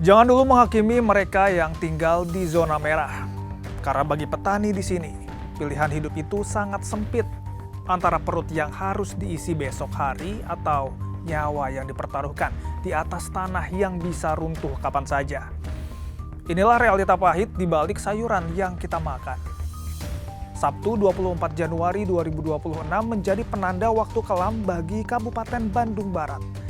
Jangan dulu menghakimi mereka yang tinggal di zona merah. Karena bagi petani di sini, pilihan hidup itu sangat sempit antara perut yang harus diisi besok hari atau nyawa yang dipertaruhkan di atas tanah yang bisa runtuh kapan saja. Inilah realita pahit di balik sayuran yang kita makan. Sabtu 24 Januari 2026 menjadi penanda waktu kelam bagi Kabupaten Bandung Barat.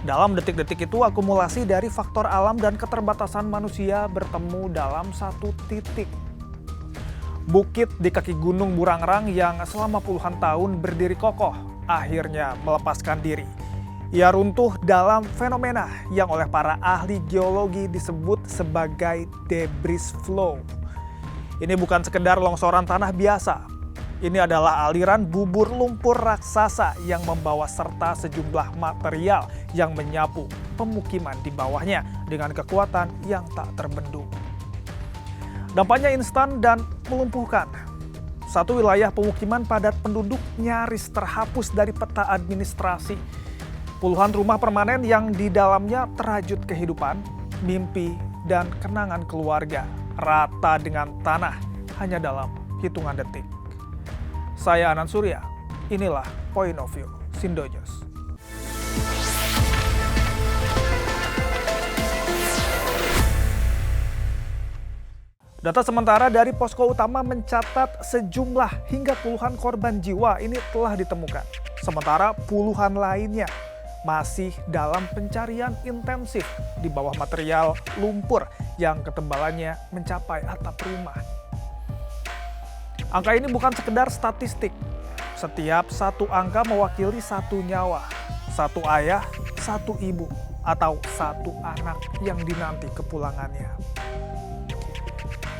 Dalam detik-detik itu, akumulasi dari faktor alam dan keterbatasan manusia bertemu dalam satu titik. Bukit di kaki Gunung Burangrang yang selama puluhan tahun berdiri kokoh, akhirnya melepaskan diri. Ia runtuh dalam fenomena yang oleh para ahli geologi disebut sebagai debris flow. Ini bukan sekedar longsoran tanah biasa. Ini adalah aliran bubur lumpur raksasa yang membawa serta sejumlah material yang menyapu pemukiman di bawahnya dengan kekuatan yang tak terbendung. Dampaknya instan dan melumpuhkan. Satu wilayah pemukiman padat penduduk nyaris terhapus dari peta administrasi. Puluhan rumah permanen yang di dalamnya terajut kehidupan, mimpi, dan kenangan keluarga rata dengan tanah hanya dalam hitungan detik. Saya Anand Surya, inilah Point of View Sindo News. Data sementara dari posko utama mencatat sejumlah hingga puluhan korban jiwa ini telah ditemukan. Sementara puluhan lainnya masih dalam pencarian intensif di bawah material lumpur yang ketebalannya mencapai atap rumah. Angka ini bukan sekedar statistik. Setiap satu angka mewakili satu nyawa, satu ayah, satu ibu, atau satu anak yang dinanti kepulangannya.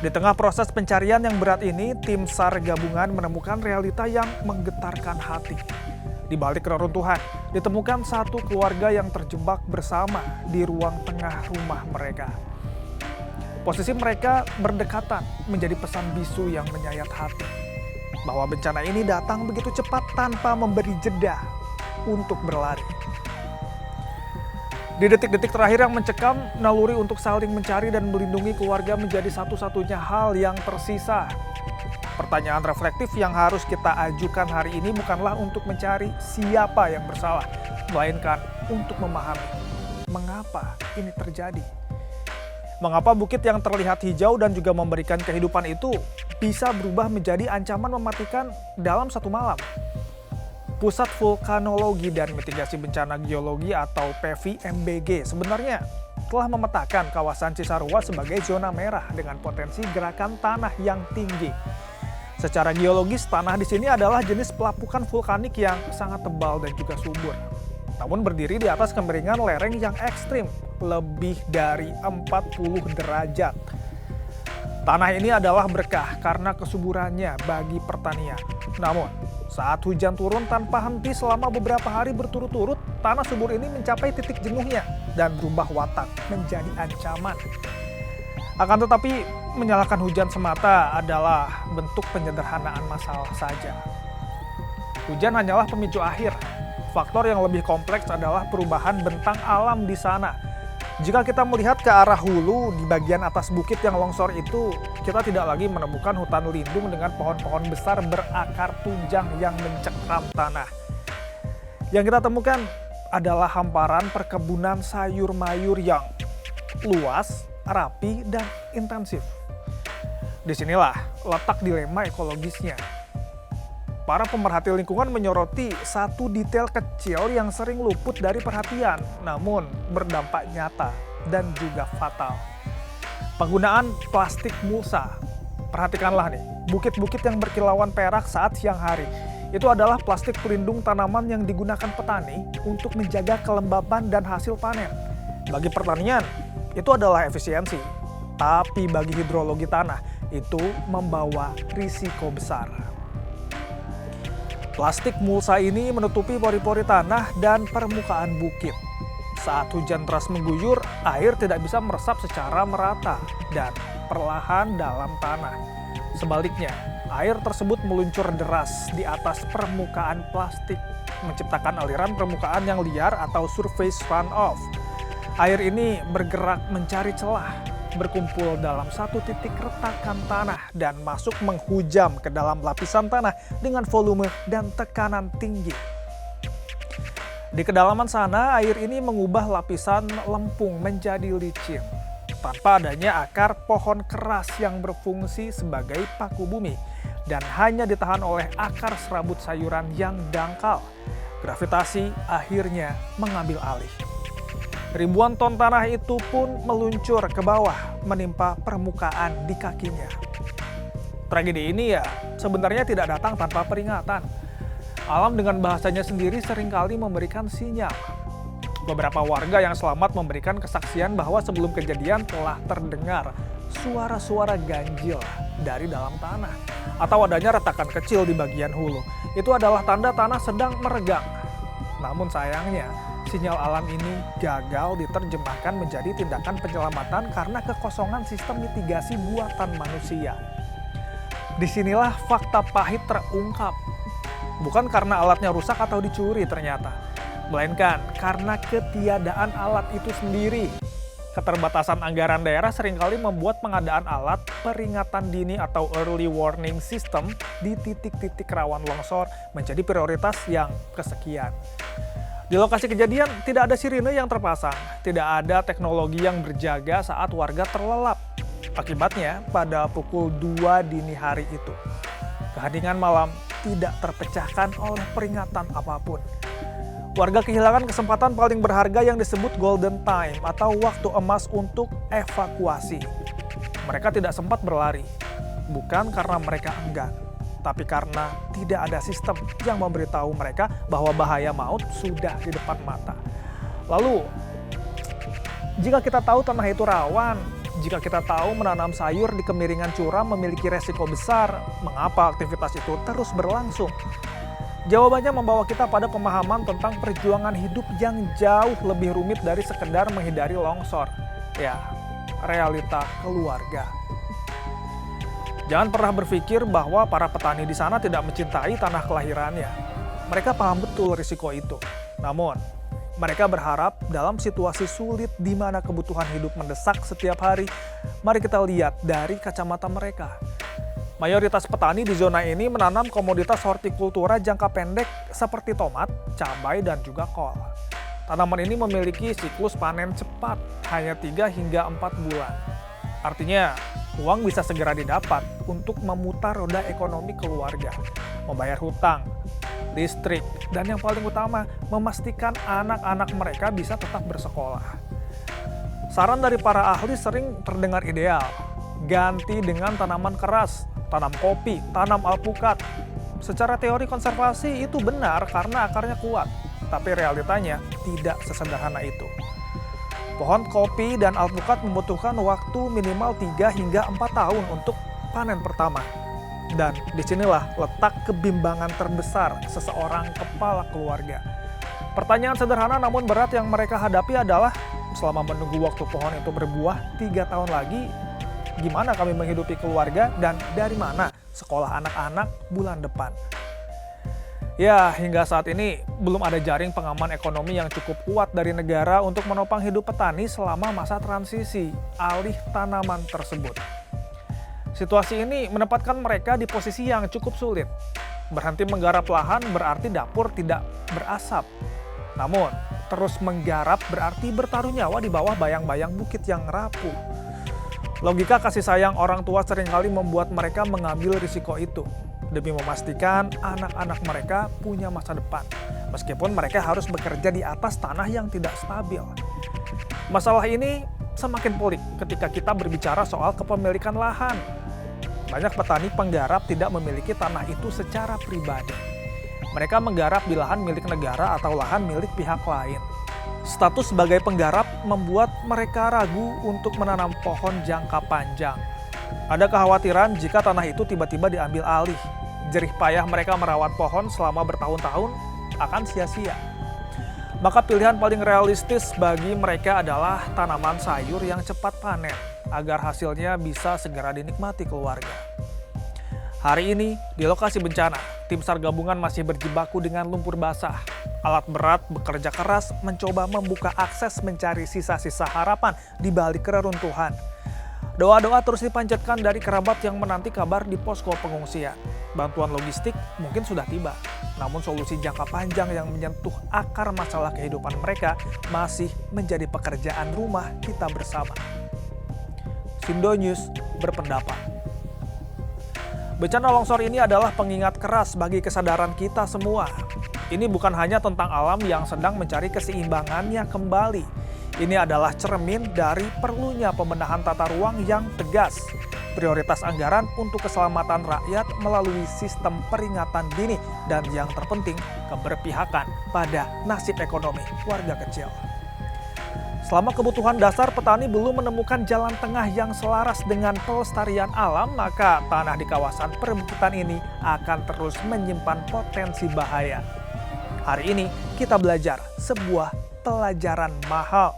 Di tengah proses pencarian yang berat ini, tim SAR gabungan menemukan realita yang menggetarkan hati. Di balik reruntuhan, ditemukan satu keluarga yang terjebak bersama di ruang tengah rumah mereka. Posisi mereka berdekatan menjadi pesan bisu yang menyayat hati. Bahwa bencana ini datang begitu cepat tanpa memberi jeda untuk berlari. Di detik-detik terakhir yang mencekam, naluri untuk saling mencari dan melindungi keluarga menjadi satu-satunya hal yang tersisa. Pertanyaan reflektif yang harus kita ajukan hari ini bukanlah untuk mencari siapa yang bersalah, melainkan untuk memahami mengapa ini terjadi. Mengapa bukit yang terlihat hijau dan juga memberikan kehidupan itu bisa berubah menjadi ancaman mematikan dalam satu malam? Pusat Vulkanologi dan Mitigasi Bencana Geologi atau PVMBG sebenarnya telah memetakan kawasan Cisarua sebagai zona merah dengan potensi gerakan tanah yang tinggi. Secara geologis, tanah di sini adalah jenis pelapukan vulkanik yang sangat tebal dan juga subur. Namun berdiri di atas kemiringan lereng yang ekstrim, lebih dari 40 derajat. Tanah ini adalah berkah karena kesuburannya bagi pertanian. Namun, saat hujan turun tanpa henti selama beberapa hari berturut-turut, tanah subur ini mencapai titik jenuhnya dan berubah watak menjadi ancaman. Akan tetapi, menyalahkan hujan semata adalah bentuk penyederhanaan masalah saja. Hujan hanyalah pemicu akhir. Faktor yang lebih kompleks adalah perubahan bentang alam di sana. Jika kita melihat ke arah hulu di bagian atas bukit yang longsor itu, kita tidak lagi menemukan hutan lindung dengan pohon-pohon besar berakar tunjang yang mencekam tanah. Yang kita temukan adalah hamparan perkebunan sayur mayur yang luas, rapi, dan intensif. Disinilah letak dilema ekologisnya. Para pemerhati lingkungan menyoroti satu detail kecil yang sering luput dari perhatian, namun berdampak nyata dan juga fatal. Penggunaan plastik mulsa. Perhatikanlah nih, bukit-bukit yang berkilauan perak saat siang hari. Itu adalah plastik pelindung tanaman yang digunakan petani untuk menjaga kelembapan dan hasil panen. Bagi pertanian, itu adalah efisiensi. Tapi bagi hidrologi tanah, itu membawa risiko besar. Plastik mulsa ini menutupi pori-pori tanah dan permukaan bukit. Saat hujan deras mengguyur, air tidak bisa meresap secara merata dan perlahan dalam tanah. Sebaliknya, air tersebut meluncur deras di atas permukaan plastik, menciptakan aliran permukaan yang liar atau surface runoff. Air ini bergerak mencari celah, berkumpul dalam satu titik retakan tanah dan masuk menghujam ke dalam lapisan tanah dengan volume dan tekanan tinggi. Di kedalaman sana, air ini mengubah lapisan lempung menjadi licin tanpa adanya akar pohon keras yang berfungsi sebagai paku bumi dan hanya ditahan oleh akar serabut sayuran yang dangkal. Gravitasi akhirnya mengambil alih. Ribuan ton tanah itu pun meluncur ke bawah, menimpa permukaan di kakinya. Tragedi ini ya sebenarnya tidak datang tanpa peringatan. Alam dengan bahasanya sendiri seringkali memberikan sinyal. Beberapa warga yang selamat memberikan kesaksian bahwa sebelum kejadian telah terdengar suara-suara ganjil dari dalam tanah atau adanya retakan kecil di bagian hulu. Itu adalah tanda tanah sedang meregang. Namun sayangnya, sinyal alam ini gagal diterjemahkan menjadi tindakan penyelamatan karena kekosongan sistem mitigasi buatan manusia. Disinilah fakta pahit terungkap. Bukan karena alatnya rusak atau dicuri ternyata, melainkan karena ketiadaan alat itu sendiri. Keterbatasan anggaran daerah seringkali membuat pengadaan alat peringatan dini atau early warning system di titik-titik rawan longsor menjadi prioritas yang kesekian. Di lokasi kejadian tidak ada sirine yang terpasang, tidak ada teknologi yang berjaga saat warga terlelap. Akibatnya pada pukul 2 dini hari itu, keheningan malam tidak terpecahkan oleh peringatan apapun. Warga kehilangan kesempatan paling berharga yang disebut golden time atau waktu emas untuk evakuasi. Mereka tidak sempat berlari, bukan karena mereka enggan, tapi karena tidak ada sistem yang memberitahu mereka bahwa bahaya maut sudah di depan mata. Lalu, jika kita tahu tanah itu rawan, jika kita tahu menanam sayur di kemiringan curam memiliki resiko besar, mengapa aktivitas itu terus berlangsung? Jawabannya membawa kita pada pemahaman tentang perjuangan hidup yang jauh lebih rumit dari sekedar menghindari longsor. Ya, realita keluarga. Jangan pernah berpikir bahwa para petani di sana tidak mencintai tanah kelahirannya. Mereka paham betul risiko itu. Namun, mereka berharap dalam situasi sulit di mana kebutuhan hidup mendesak setiap hari, mari kita lihat dari kacamata mereka. Mayoritas petani di zona ini menanam komoditas hortikultura jangka pendek seperti tomat, cabai, dan juga kol. Tanaman ini memiliki siklus panen cepat, hanya 3 hingga 4 bulan. Artinya, uang bisa segera didapat untuk memutar roda ekonomi keluarga, membayar hutang, listrik, dan yang paling utama, memastikan anak-anak mereka bisa tetap bersekolah. Saran dari para ahli sering terdengar ideal, ganti dengan tanaman keras, tanam kopi, tanam alpukat. Secara teori konservasi itu benar karena akarnya kuat, tapi realitanya tidak sesederhana itu. Pohon kopi dan alpukat membutuhkan waktu minimal 3 hingga 4 tahun untuk panen pertama. Dan disinilah letak kebimbangan terbesar seseorang kepala keluarga. Pertanyaan sederhana namun berat yang mereka hadapi adalah, selama menunggu waktu pohon itu berbuah 3 tahun lagi, gimana kami menghidupi keluarga dan dari mana sekolah anak-anak bulan depan? Ya, hingga saat ini belum ada jaring pengaman ekonomi yang cukup kuat dari negara untuk menopang hidup petani selama masa transisi alih tanaman tersebut. Situasi ini menempatkan mereka di posisi yang cukup sulit. Berhenti menggarap lahan berarti dapur tidak berasap. Namun, terus menggarap berarti bertaruh nyawa di bawah bayang-bayang bukit yang rapuh. Logika kasih sayang orang tua seringkali membuat mereka mengambil risiko itu demi memastikan anak-anak mereka punya masa depan, meskipun mereka harus bekerja di atas tanah yang tidak stabil. Masalah ini semakin pelik ketika kita berbicara soal kepemilikan lahan. Banyak petani penggarap tidak memiliki tanah itu secara pribadi. Mereka menggarap di lahan milik negara atau lahan milik pihak lain. Status sebagai penggarap membuat mereka ragu untuk menanam pohon jangka panjang. Ada kekhawatiran jika tanah itu tiba-tiba diambil alih. Jerih payah mereka merawat pohon selama bertahun-tahun akan sia-sia. Maka pilihan paling realistis bagi mereka adalah tanaman sayur yang cepat panen, agar hasilnya bisa segera dinikmati keluarga. Hari ini, di lokasi bencana, Tim SAR gabungan masih berjibaku dengan lumpur basah. Alat berat bekerja keras mencoba membuka akses mencari sisa-sisa harapan di balik keruntuhan. Doa-doa terus dipanjatkan dari kerabat yang menanti kabar di posko pengungsian. Bantuan logistik mungkin sudah tiba, namun solusi jangka panjang yang menyentuh akar masalah kehidupan mereka masih menjadi pekerjaan rumah kita bersama. Sindo News berpendapat, bencana longsor ini adalah pengingat keras bagi kesadaran kita semua. Ini bukan hanya tentang alam yang sedang mencari keseimbangannya kembali. Ini adalah cermin dari perlunya pembenahan tata ruang yang tegas, prioritas anggaran untuk keselamatan rakyat melalui sistem peringatan dini, dan yang terpenting, keberpihakan pada nasib ekonomi warga kecil. Selama kebutuhan dasar petani belum menemukan jalan tengah yang selaras dengan pelestarian alam, maka tanah di kawasan perbukitan ini akan terus menyimpan potensi bahaya. Hari ini kita belajar sebuah pelajaran mahal,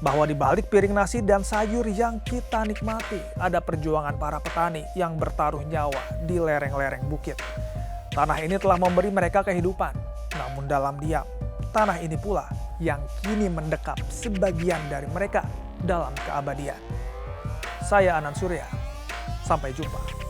bahwa di balik piring nasi dan sayur yang kita nikmati, ada perjuangan para petani yang bertaruh nyawa di lereng-lereng bukit. Tanah ini telah memberi mereka kehidupan, namun dalam diam, tanah ini pula yang kini mendekap sebagian dari mereka dalam keabadian. Saya Anan Surya, sampai jumpa.